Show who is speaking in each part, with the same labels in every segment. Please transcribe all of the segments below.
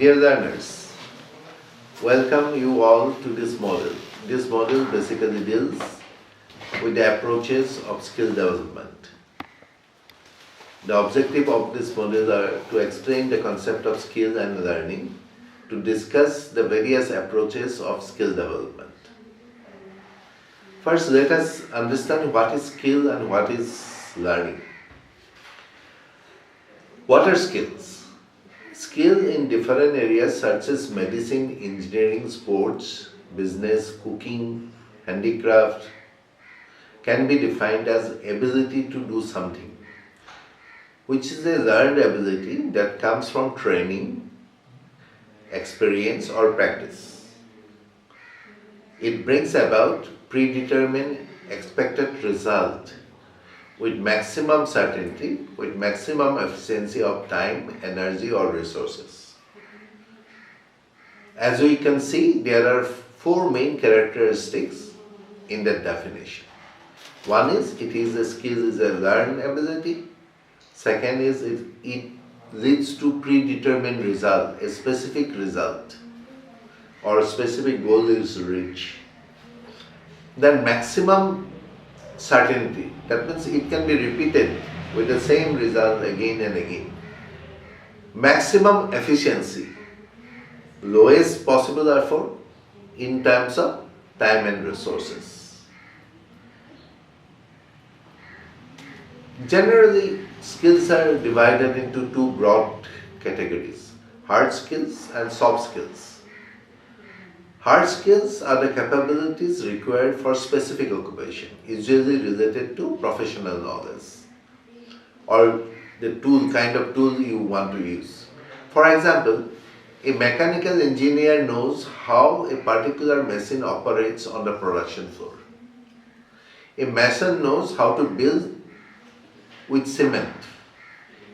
Speaker 1: Dear learners, welcome you all to this module. This module basically deals with the approaches of skill development. The objective of this module are to explain the concept of skill and learning, to discuss the various approaches of skill development. First, let us understand what is skill and what is learning. What are skills? Skill in different areas such as medicine, engineering, sports, business, cooking, handicraft can be defined as ability to do something, which is a learned ability that comes from training, experience or practice. It brings about predetermined expected result with maximum certainty, with maximum efficiency of time, energy or resources. As we can see, there are four main characteristics in that definition. One is it is a skill is a learned ability. Second is it leads to predetermined result, a specific result or a specific goal is reached. Then maximum certainty, that means it can be repeated with the same result again and again. Maximum efficiency, lowest possible effort in terms of time and resources. Generally, skills are divided into two broad categories: hard skills and soft skills. Hard skills are the capabilities required for specific occupation, usually related to professional knowledge or the kind of tool you want to use. For example, a mechanical engineer knows how a particular machine operates on the production floor. A mason knows how to build with cement.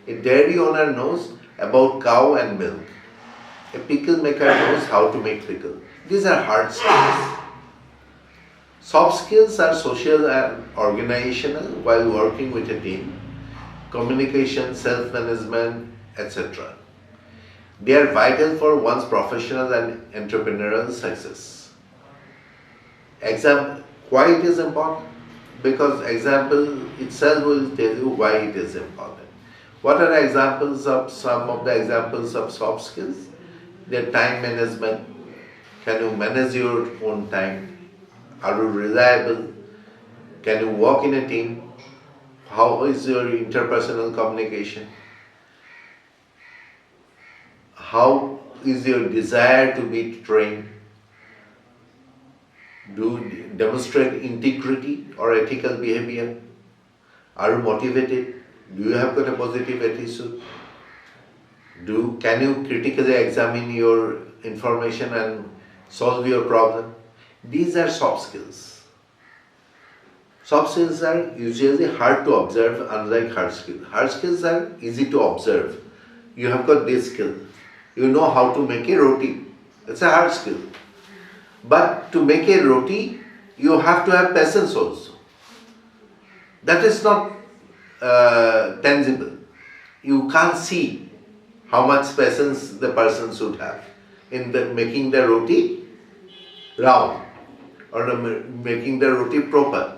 Speaker 1: A dairy owner knows about cow and milk. A pickle maker knows how to make pickle. These are hard skills. Soft skills are social and organizational while working with a team, communication, self-management, etc. They are vital for one's professional and entrepreneurial success. Why it is important? Because example itself will tell you why it is important. What are examples of some of the examples of soft skills? Their time management. Can you manage your own time? Are you reliable? Can you work in a team? How is your interpersonal communication? How is your desire to be trained? Do you demonstrate integrity or ethical behavior? Are you motivated? Do you have got a positive attitude? Can you critically examine your information and solve your problem? These are soft skills. Soft skills are usually hard to observe, unlike hard skills. Hard skills are easy to observe. You have got this skill. You know how to make a roti. It's a hard skill. But to make a roti, you have to have patience also. That is not tangible. You can't see how much patience the person should have in making the roti round or making the roti proper.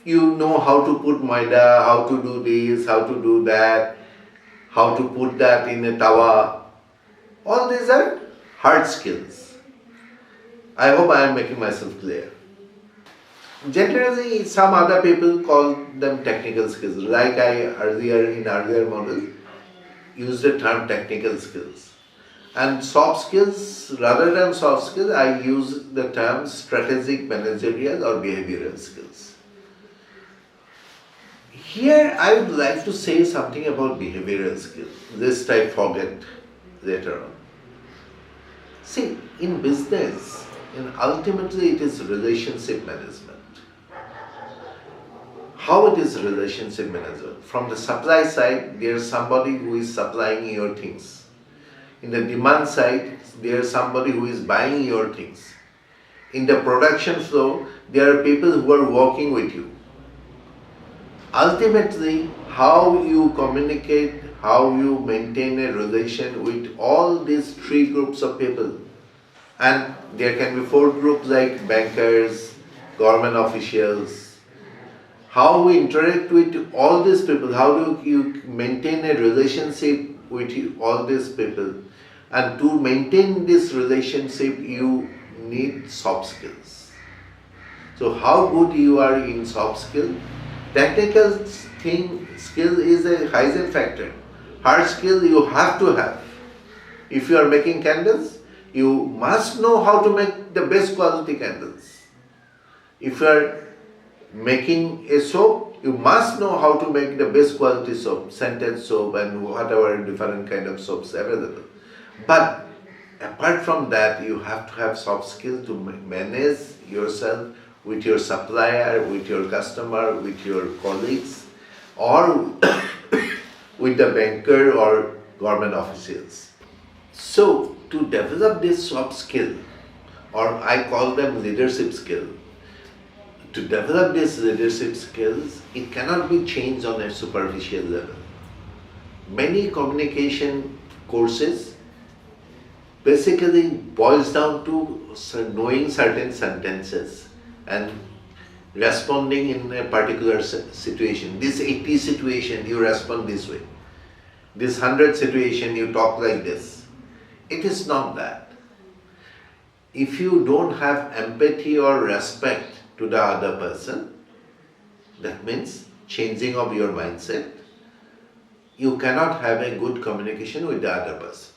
Speaker 1: You know how to put maida, how to do this, how to do that, how to put that in a tawa. All these are hard skills. I hope I am making myself clear. Generally, some other people call them technical skills. Like I in earlier model used the term technical skills. And soft skills, rather than soft skills, I use the term strategic, managerial or behavioral skills. Here I would like to say something about behavioral skills, lest I forget later on. See, in business, ultimately it is relationship management. How it is relationship management? From the supply side, there is somebody who is supplying your things. In the demand side, there is somebody who is buying your things. In the production flow, there are people who are working with you. Ultimately, how you communicate, how you maintain a relation with all these three groups of people. And there can be four groups like bankers, government officials. How we interact with all these people, how do you maintain a relationship with all these people. And to maintain this relationship, you need soft skills. So how good you are in soft skill? Technical skill is a hygiene factor. Hard skill you have to have. If you are making candles, you must know how to make the best quality candles. If you are making a soap, you must know how to make the best quality soap, scented soap and whatever different kind of soaps available. But apart from that, you have to have soft skill to manage yourself with your supplier, with your customer, with your colleagues, or with the banker or government officials. So to develop this soft skill, or I call them leadership skill, to develop these leadership skills, it cannot be changed on a superficial level. Many communication courses basically boils down to knowing certain sentences and responding in a particular situation. This 80 situation, you respond this way. This 100 situation, you talk like this. It is not that. If you don't have empathy or respect to the other person, that means changing of your mindset, you cannot have a good communication with the other person.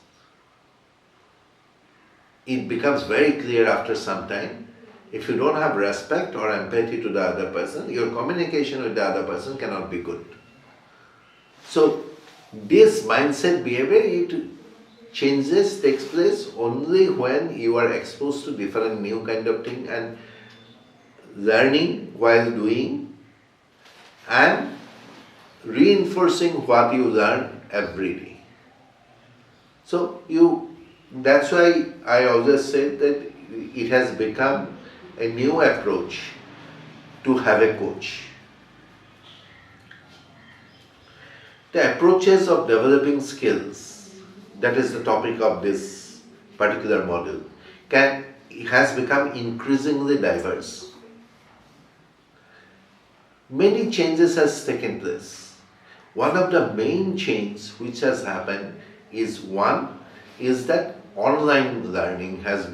Speaker 1: It becomes very clear after some time. If you don't have respect or empathy to the other person, your communication with the other person cannot be good. So this mindset behavior, it takes place only when you are exposed to different new kind of thing and learning while doing and reinforcing what you learn every day. So that's why I always said that it has become a new approach to have a coach. The approaches of developing skills, that is the topic of this particular module, has become increasingly diverse. Many changes has taken place. One of the main changes which has happened is that online learning has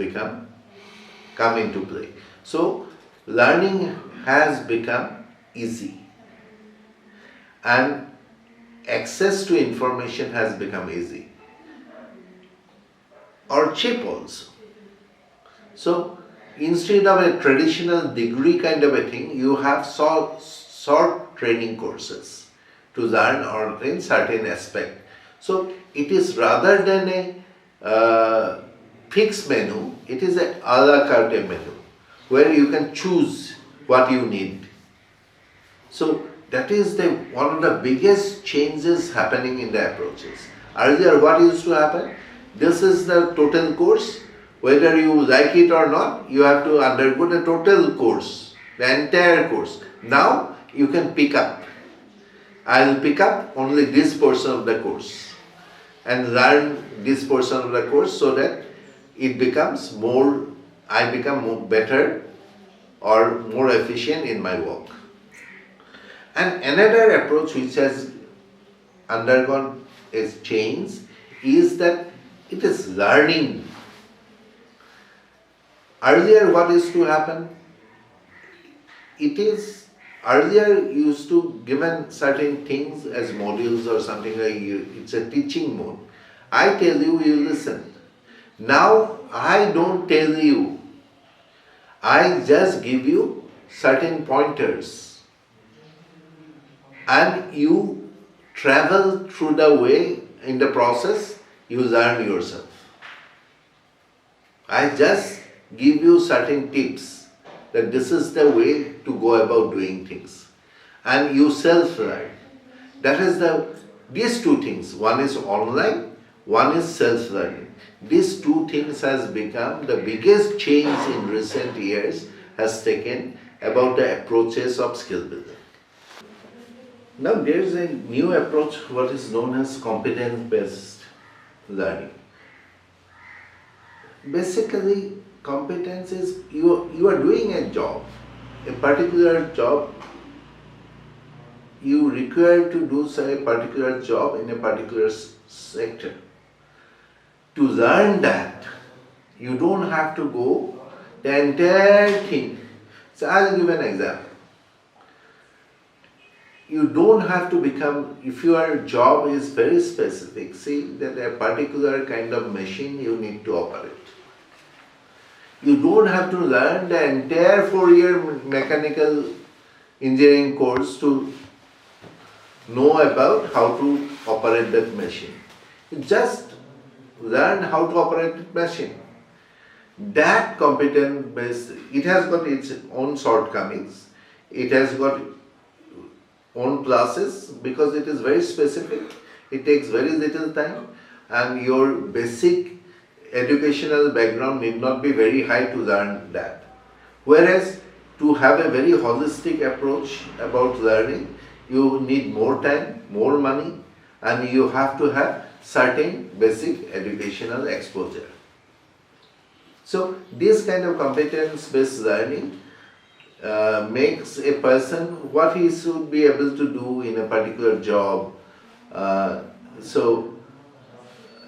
Speaker 1: come into play. So learning has become easy and access to information has become easy or cheap also. So instead of a traditional degree kind of a thing, you have short training courses to learn or train certain aspect. So it is rather than a fixed menu, it is a a la carte menu where you can choose what you need. So that is one of the biggest changes happening in the approaches. Earlier what used to happen? This is the total course. Whether you like it or not, you have to undergo the total course, the entire course. Now you can pick up. I will pick up only this portion of the course and learn this portion of the course so that it becomes I become better or more efficient in my work. And another approach which has undergone a change is that it is learning. Earlier what used to happen? Earlier you used to given certain things as modules or something like it's a teaching mode. I tell you, you listen. Now I don't tell you. I just give you certain pointers and you travel through the way in the process, you learn yourself. I just give you certain tips that this is the way to go about doing things and you self-learn. That is these two things. One is online, one is self-learning. These two things has become the biggest change in recent years has taken about the approaches of skill building. Now there is a new approach, what is known as competence-based learning. Basically, competence is you are doing a job, a particular job. You require to do say, a particular job in a particular sector. To learn that, you don't have to go the entire thing. So I'll give an example. You don't have to become, if your job is very specific, see that a particular kind of machine you need to operate. You don't have to learn the entire 4-year mechanical engineering course to know about how to operate that machine. You just learn how to operate that machine. That competence-based, it has got its own shortcomings. It has got own classes because it is very specific. It takes very little time, and your basic educational background need not be very high to learn that. Whereas to have a very holistic approach about learning, you need more time, more money, and you have to have certain basic educational exposure. So this kind of competence-based learning makes a person what he should be able to do in a particular job, so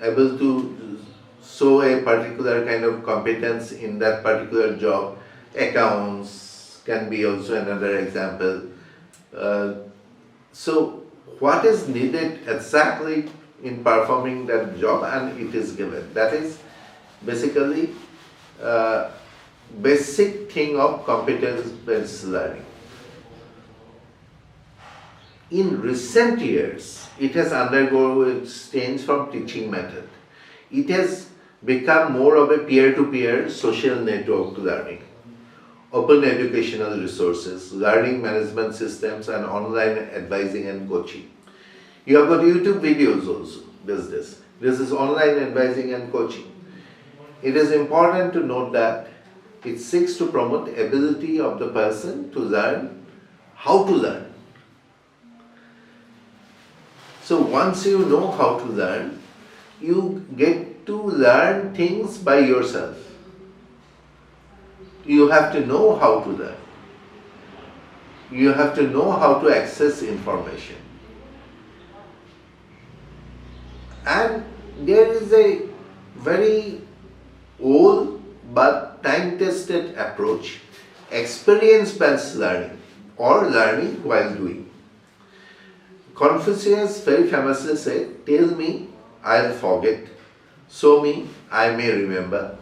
Speaker 1: able to show a particular kind of competence in that particular job. Accounts can be also another example. So what is needed exactly in performing that job, and it is given. That is basically basic thing of competence-based learning. In recent years, it has undergone change from teaching method. It has become more of a peer-to-peer social network learning. Open educational resources, learning management systems, and online advising and coaching. You have got YouTube videos also, this. This is online advising and coaching. It is important to note that it seeks to promote ability of the person to learn how to learn. So once you know how to learn, you get to learn things by yourself. You have to know how to learn. You have to know how to access information. And there is a very old but time-tested approach, experience-based learning or learning while doing. Confucius very famously said, "Tell me, I'll forget. Show me, I may remember.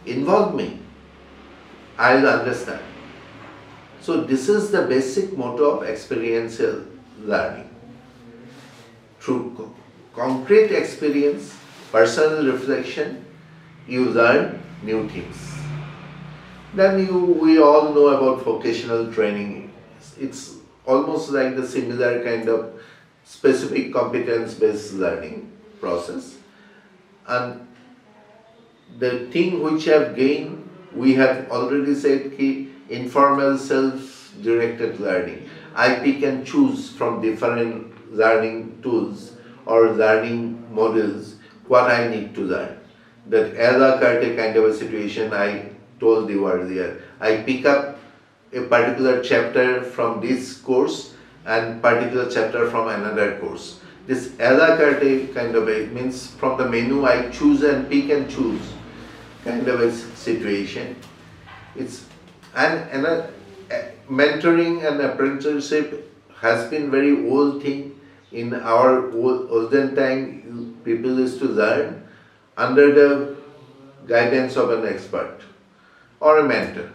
Speaker 1: Involve me, I'll understand." So this is the basic motto of experiential learning. Through concrete experience, personal reflection, you learn new things. Then we all know about vocational training. It's almost like the similar kind of specific competence-based learning process. And the thing which I have gained, we have already said, informal self-directed learning. I pick and choose from different learning tools or learning models what I need to learn. That a la carte kind of a situation I told you earlier. I pick up a particular chapter from this course and particular chapter from another course. This a la carte kind of a means from the menu I choose and pick and choose kind of a situation. It's and mentoring and apprenticeship has been very old thing. In our olden time, people used to learn under the guidance of an expert or a mentor.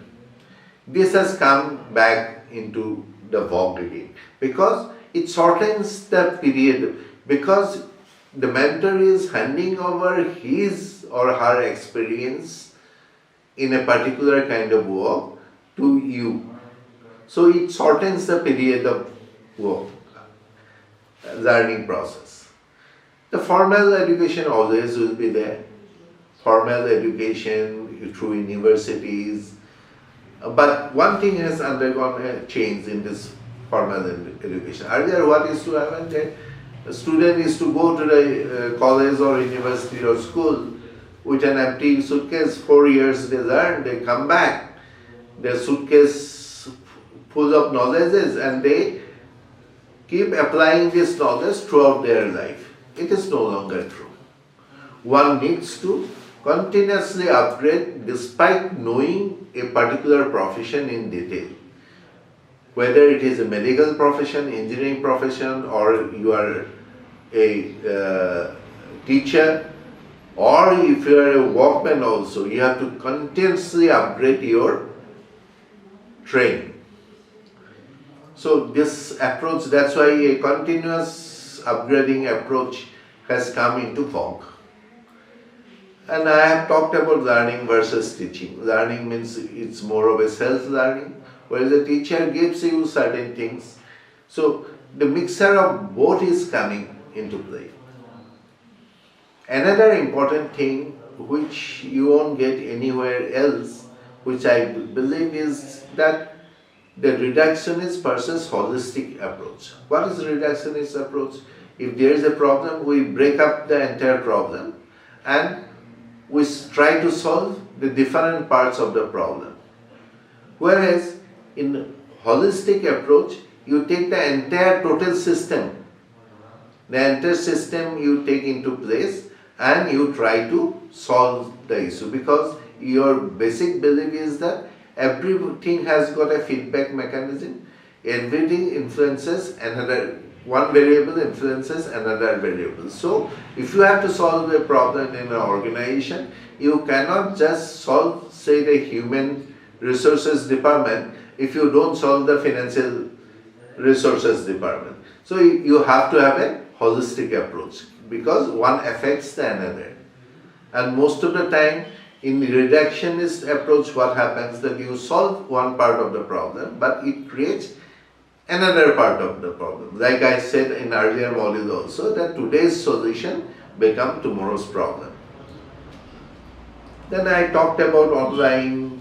Speaker 1: This has come back into the vogue again because it shortens the period, because the mentor is handing over his or her experience in a particular kind of work to you. So it shortens the period of work, learning process. The formal education always will be there. Formal education through universities. But one thing has undergone a change in this formal education. Earlier what used to happen, that a student used to go to the college or university or school with an empty suitcase. 4 years they learn, they come back, their suitcase full of knowledges, and they keep applying this knowledge throughout their life. It is no longer true. One needs to continuously upgrade despite knowing a particular profession in detail. Whether it is a medical profession, engineering profession, or you are a teacher, or if you are a workman also, you have to continuously upgrade your training. So this approach, that's why a continuous upgrading approach has come into vogue. And I have talked about learning versus teaching. Learning means it's more of a self-learning, where the teacher gives you certain things. So the mixture of both is coming into play. Another important thing which you won't get anywhere else, which I believe, is that the reductionist versus holistic approach. What is reductionist approach? If there is a problem, we break up the entire problem and we try to solve the different parts of the problem. Whereas in holistic approach, you take the entire total system, the entire system you take into place and you try to solve the issue, because your basic belief is that everything has got a feedback mechanism. Everything influences another, one variable influences another variable. So if you have to solve a problem in an organization, you cannot just solve, say, the human resources department if you don't solve the financial resources department. So you have to have a holistic approach, because one affects the another. And most of the time in the reductionist approach, what happens that you solve one part of the problem, but it creates another part of the problem. Like I said in earlier module also, that today's solution become tomorrow's problem. Then I talked about applying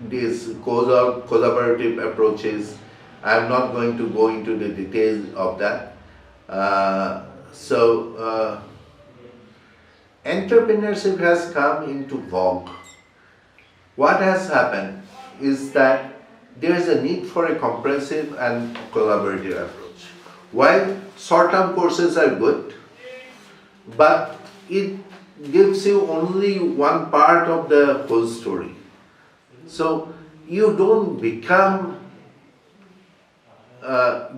Speaker 1: these collaborative approaches. I am not going to go into the details of that. Entrepreneurship has come into vogue. What has happened is that there is a need for a comprehensive and collaborative approach. While short-term courses are good, but it gives you only one part of the whole story. So you don't become a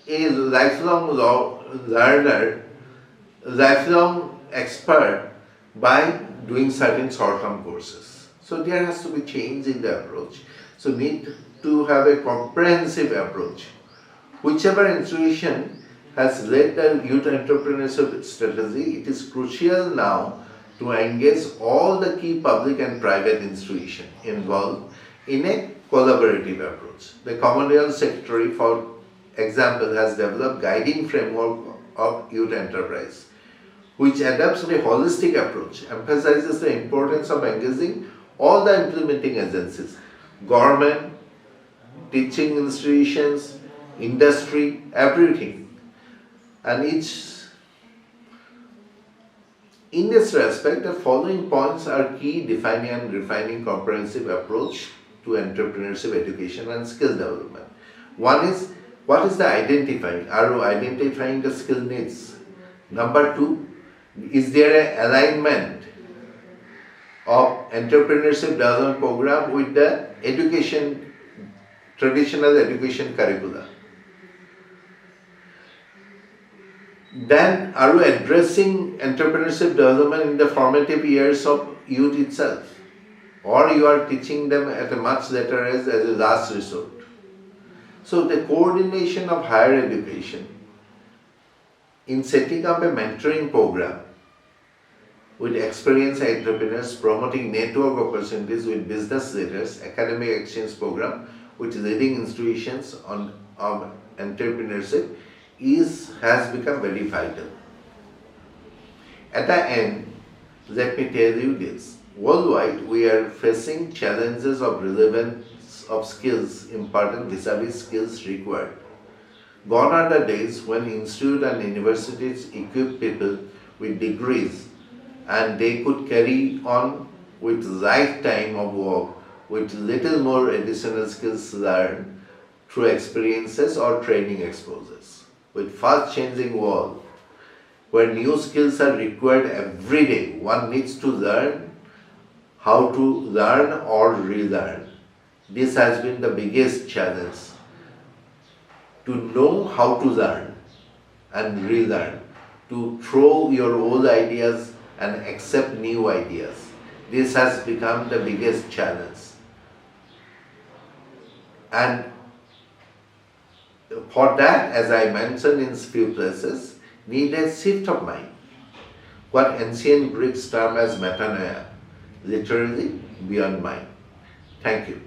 Speaker 1: lifelong learner, lifelong expert by doing certain short-term courses. So there has to be change in the approach. So need to have a comprehensive approach. Whichever institution has led the youth entrepreneurship strategy, it is crucial now to engage all the key public and private institutions involved in a collaborative approach. The Commonwealth Secretary, for example, has developed guiding framework of youth enterprise, which adopts a holistic approach, emphasizes the importance of engaging all the implementing agencies, government, teaching institutions, industry, everything. And in this respect, the following points are key defining and refining comprehensive approach to entrepreneurship education and skill development. One is, what is the identifying? Are you identifying the skill needs? Number two, is there an alignment of entrepreneurship development program with the education, traditional education curricula? Then, are you addressing entrepreneurship development in the formative years of youth itself? Or you are teaching them at a much later age as a last resort? So the coordination of higher education in setting up a mentoring program with experienced entrepreneurs, promoting network opportunities with business leaders, academic exchange program with leading institutions on entrepreneurship has become very vital. At the end, let me tell you this. Worldwide, we are facing challenges of relevance of skills important vis-a-vis skills required. Gone are the days when institutes and universities equip people with degrees and they could carry on with lifetime of work with little more additional skills learned through experiences or training exposures. With fast changing world, where new skills are required every day, one needs to learn how to learn or relearn. This has been the biggest challenge, to know how to learn and relearn, to throw your old ideas and accept new ideas. This has become the biggest challenge. And for that, as I mentioned in few places, need a shift of mind. What ancient Greeks term as metanoia, literally beyond mind. Thank you.